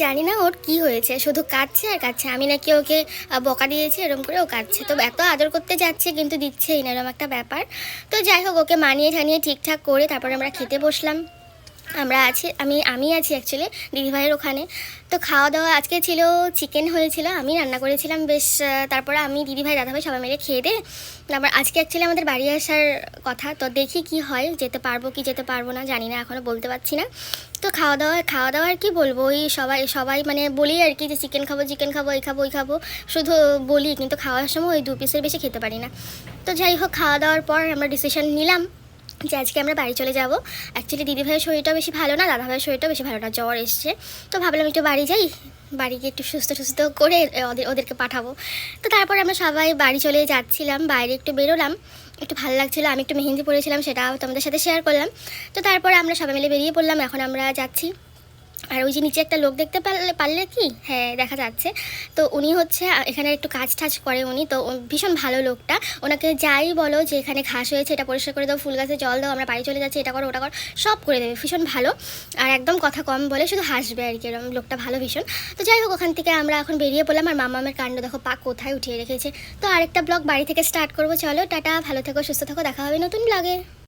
জানি না ওর কি হয়েছে, শুধু কাঁদছে আর কাঁদছে। আমি নাকি ওকে বকা দিয়েছি, এরকম করে ও কাঁদছে। তো এত আদর করতে যাচ্ছে কিন্তু দিচ্ছেই না, এরকম একটা ব্যাপার। তো যাই হোক, ওকে মানিয়ে ঠানিয়ে ঠিকঠাক করে তারপরে আমরা খেতে বসলাম। আমরা আছি, আমি আছি অ্যাকচুয়ালি দিদিভাইয়ের ওখানে। তো খাওয়া দাওয়া আজকে ছিল, চিকেন হয়েছিল, আমি রান্না করেছিলাম বেশ। তারপরে আমি দিদিভাই দাদাভাই সবাই মিলে খেয়ে দে। তারপর আজকে অ্যাকচুয়ালি আমাদের বাড়ি আসার কথা, তো দেখি কি হয়, যেতে পারবো কি যেতে পারবো না জানি না, এখনও বলতে পারছি না। তো খাওয়া দাওয়া আর কি বলবো, ওই সবাই সবাই মানে বলি আর কি যে চিকেন খাবো চিকেন খাবো, এই খাবো ওই খাবো, শুধু বলি, কিন্তু খাওয়ার সময় ওই 2 পিসের বেশি খেতে পারি না। তো যাই হোক, খাওয়া দাওয়ার পর আমরা ডিসিশন নিলাম যে আজকে আমরা বাড়ি চলে যাব। অ্যাকচুয়ালি দিদিভাইয়ের শরীরটাও বেশি ভালো না, দাদাভাইয়ের শরীরটাও বেশি ভালো না, জ্বর এসছে। তো ভাবলাম একটু বাড়ি যাই, বাড়ি গিয়ে একটু সুস্থ সুস্থ করে ওদেরকে পাঠাবো। তো তারপর আমরা সবাই বাড়ি চলে যাচ্ছিলাম, বাইরে একটু বেরোলাম, একটু ভালো লাগছিলো, আমি একটু মেহেন্দি পরেছিলাম, সেটাও তোমাদের সাথে শেয়ার করলাম। তো তারপরে আমরা সবাই মিলে বেরিয়ে পড়লাম, এখন আমরা যাচ্ছি। আর ওই যে নিচে একটা লোক দেখতে পারলে কি, হ্যাঁ দেখা যাচ্ছে। তো উনি হচ্ছে এখানে একটু কাজ টাজ করে উনি, তো ভীষণ ভালো লোকটা। ওনাকে যাই বলো যে এখানে ঘাস হয়েছে এটা পরিষ্কার করে দাও, ফুল গাছে জল দাও, আমরা বাড়ি চলে যাচ্ছি, এটা করো ওটা করো, সব করে দেবে, ভীষণ ভালো। আর একদম কথা কম বলে, শুধু হাসবে আর কি, এরকম লোকটা ভালো ভীষণ। তো যাই হোক, ওখান থেকে আমরা এখন বেরিয়ে পড়লাম। আর মামামের কাণ্ড দেখো, পা কোথায় উঠিয়ে রেখেছে। তো আরেকটা ব্লগ বাড়ি থেকে স্টার্ট করবো, চলো টাটা, ভালো থেকো সুস্থ থাকো, দেখা হবে নতুন ব্লগে।